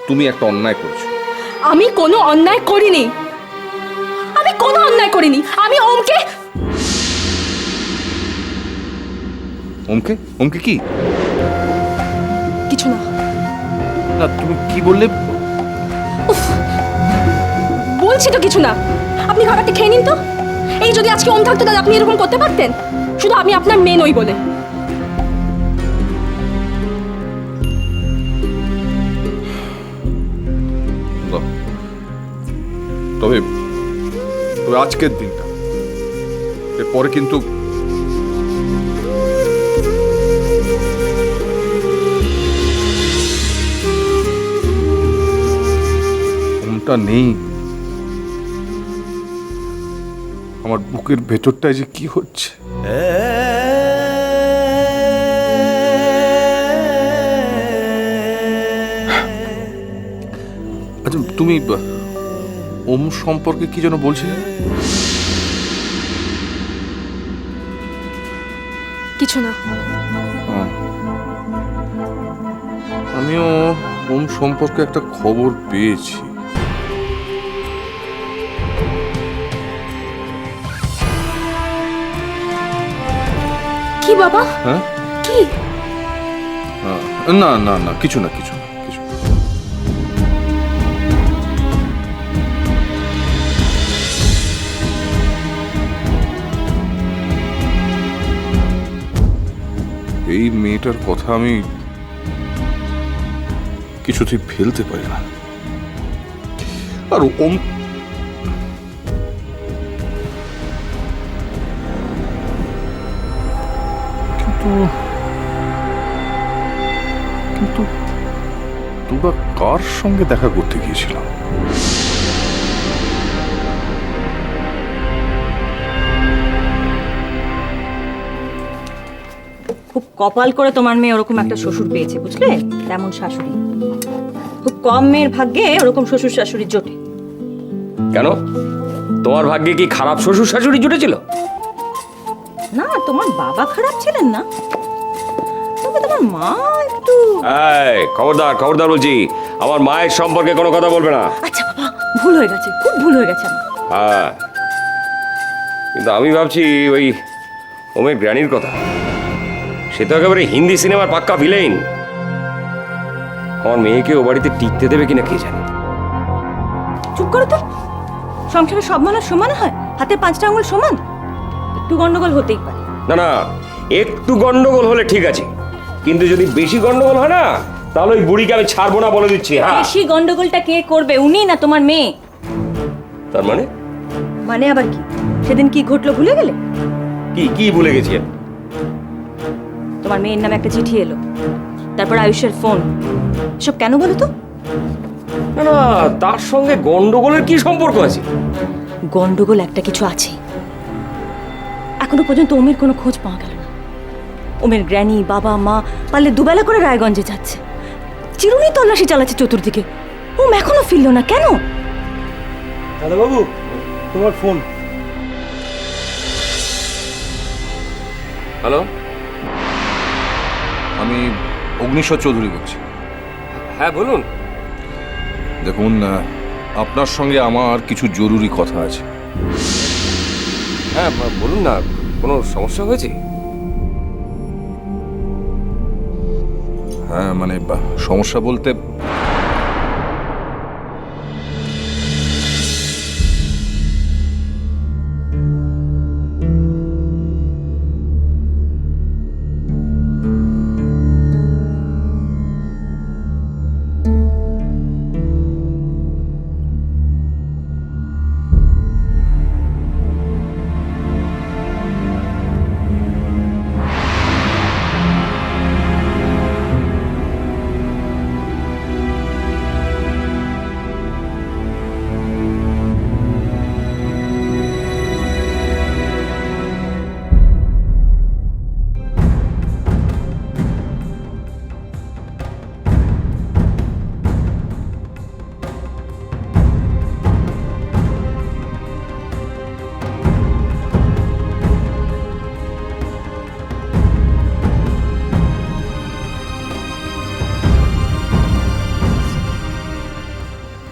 তুমি একটা অন্যায় করেছো। আমি কোনো অন্যায় করিনি, আমি কোনো অন্যায় করিনি। আমি ওমকে ওমকে ওমকে কি? কিছু না। না তুমি কি বললে? বলছি তো কিছু না। আপনি খাবারটা খেয়ে নিন তো। এই যদি আজকে ওম থাকতো তাহলে আপনি এরকম করতে পারতেন? শুধু আমি আপনার মেয়ে নই বলে। তবে তবে আজকের দিনটা, এরপরে কিন্তু ওমটা নেই। আমার বুকের ভেতরটায় যে কি হচ্ছে। আচ্ছা তুমি ওম সম্পর্কে কি যেন বলছিলে? কিছু না। আমিও ওম সম্পর্কে একটা খবর পেয়েছি। কি বাবা? হ্যাঁ? কি? না না না, কিছু না কিছু না কিছু না। এই মেয়েটার কথা আমি কিছুতেই ফেলতে পারি না। আর ওম কিন্তু কিন্তু তোমরা কার সঙ্গে দেখা করতে গিয়েছিলাম? খুব কপাল করে তোমার মেয়ে ওরকম একটা শ্বশুর পেয়েছে, বুঝলে? তেমন শাশুড়ি খুব কম মেয়ের ভাগ্যে ওরকম শ্বশুর শাশুড়ি জোটে। কেন, তোমার ভাগ্যে কি খারাপ শ্বশুর শাশুড়ি জুটেছিল? না, তোমার বাবা খারাপ ছিলেন না, তবে তোমার মা একটু... এই খবরদার খবরদার বলছি, আমার মায়ের সম্পর্কে কোনো কথা বলবে না। আচ্ছা বাবা, ভুল হয়ে গেছে, খুব ভুল হয়ে গেছে আমার। হ্যাঁ, কিন্তু আমি ভাবছি ওই ওমের গ্র্যানির কথা। সে তো একেবারে হিন্দি সিনেমার পাক্কা ভিলেন। আমার মেয়েকে ও বাড়িতে টিকতে দেবে কিনা কে জানে। চুপ করো তো। সংসারে সব মানুষ সমান হয়? হাতে 5টা আঙুল সমান? একটু গন্ডগোল হতেই পারে। না না, একটু গন্ডগোল হলে ঠিক আছে, কিন্তু যদি বেশি গন্ডগোল হয় না, তাহলে ওই বুড়িকে আমি ছাড়বো না বলে দিচ্ছি। হ্যাঁ, বেশি গন্ডগোলটা কে করবে? উনি না তোমার মেয়ে? তার মানে? মানে আবার কি? সেদিন কি ঘটলো ভুলে গেলে? কি কি ভুলে গেছি আমি? তোমার মেয়ের নামে একটা চিঠি এলো, তারপর আয়ুষের ফোন। সব কেন বলো তো? না না, তার সঙ্গে গন্ডগোলের কি সম্পর্ক আছে? গন্ডগোল একটা কিছু আছে। এখনো পর্যন্ত ওমের কোনো খোঁজ পাওয়া গেল না। ওমের গ্র্যানি, বাবা, মা পারলে দুবেলা করে রায়গঞ্জে যাচ্ছে, চিরুনি তল্লাশি চালাচ্ছে চতুর্দিকে। ওম এখনো ফিরল না, কেন? দাদাবাবু, তোমার ফোন। হ্যালো, আমি অগ্নিশ্বর চৌধুরী বলছি। হ্যাঁ বলুন। দেখুন, আপনার সঙ্গে আমার কিছু জরুরি কথা আছে। হ্যাঁ বলুন না, কোনো সমস্যা হয়েছে? হ্যাঁ মানে সমস্যা বলতে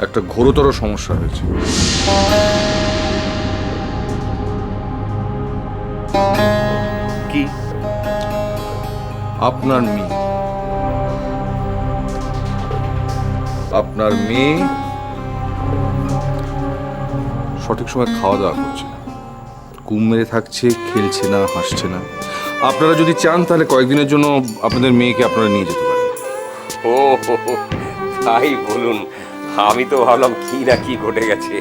একটা ঘোরতর সমস্যা হয়েছে। কি? আপনার মেয়ে সঠিক সময় খাওয়া দাওয়া করছে না, ঘুম মেরে থাকছে, খেলছে না, হাসছে না। আপনারা যদি চান তাহলে কয়েকদিনের জন্য আপনাদের মেয়েকে আপনারা নিয়ে যেতে পারেন। ও হো হো, তাই বলুন। আমি তো ভাবলাম কি না কি ঘটে গেছে।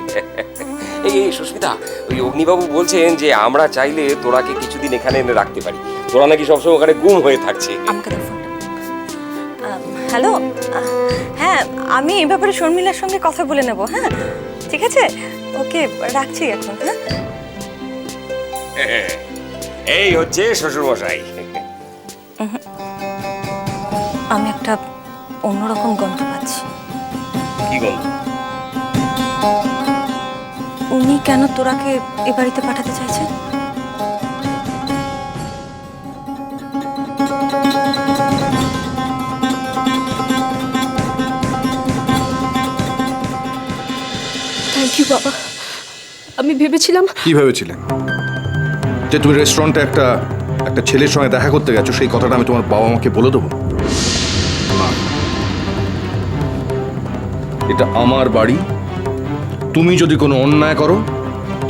এই সুস্মিতা, ওই অগ্নিবাবু বলছেন যে আমরা চাইলে তোরাকে কিছুদিন এখানে এনে রাখতে পারি। তোরা নাকি সবসময় ওখানে গুম হয়ে থাকছে। আমাকে দাও ফোনটা। হ্যালো, হ্যাঁ আমি এই ব্যাপারে শর্মিলার সঙ্গে কথা বলে নেব। হ্যাঁ ঠিক আছে, ওকে রাখছি এখন। হ্যাঁ এই হচ্ছে শ্বশুরমশাই। আমি একটা অন্যরকম গন্ধ পাচ্ছি। কি গন্ধ? উনি কেন তোরাকে এ বাড়িতে পাঠাতে চাইছেন? থ্যাংক ইউ বাবা। আমি ভেবেছিলাম কি ভেবেছিলেন? যে তুমি রেস্টুরেন্টে একটা ছেলের সঙ্গে দেখা করতে গেছো, সেই কথাটা আমি তোমার বাবা মাকে বলে দেবো? না, এটা আমার বাড়ি। তুমি যদি কোনো অন্যায় করো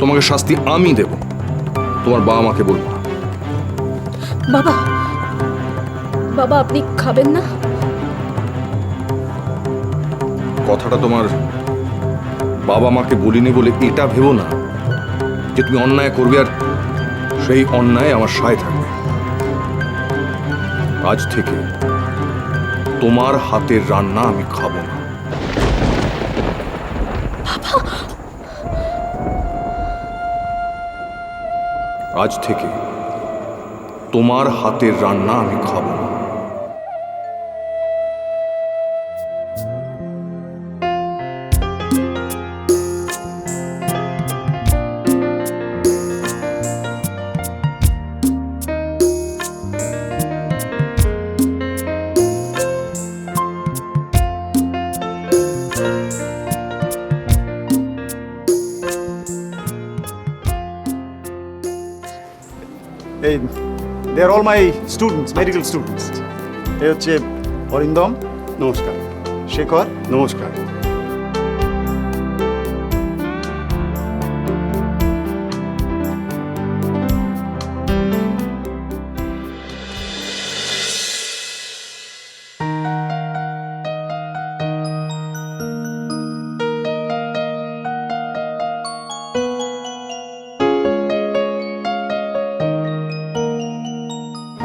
তোমাকে শাস্তি আমি দেব, তোমার বাবা মাকে বলবো না। বাবা, বাবা আপনি খাবেন না? কথাটা তোমার বাবা মাকে বলিনি বলে এটা ভেবো না যে তুমি অন্যায় করবে আর সেই অন্যায় আমার সায় থাকবে। আজ থেকে তোমার হাতের রান্না আমি খাবো না। আজ থেকে তোমার হাতের রান্না আমি খাবো না। এই they are all my students, medical students. এই হচ্ছে অরিন্দম, নমস্কার। শেখর, নমস্কার।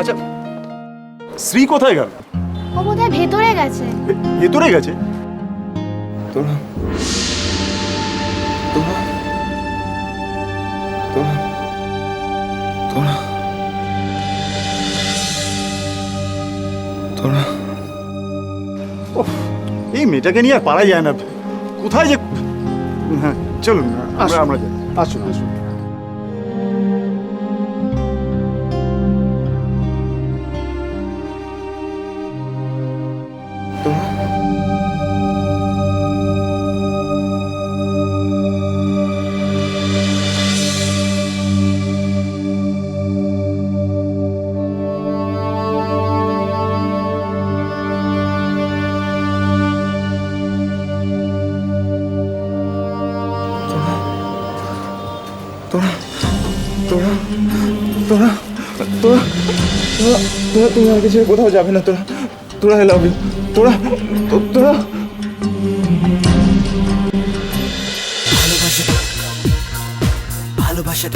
আচ্ছা, শ্রী কোথায় গেল? ও বোধহয় ভেতরে গেছে। ভেতরে গেছে? তোরা তোরা তোরা তোরা তোরা ওহ, এই মেয়েটাকে নিয়ে আর পারা যায় না। কোথায় যে, হ্যাঁ চলুন আমরা যাই। আসুন আসুন। তোরা তোরা তোরা তোরা তোরা তোরা তুমি আমাকে ছেড়ে কোথাও যাবে না। তোরা তোরা আই লাভ ইউ। তোরা তোরা ভালোবাসা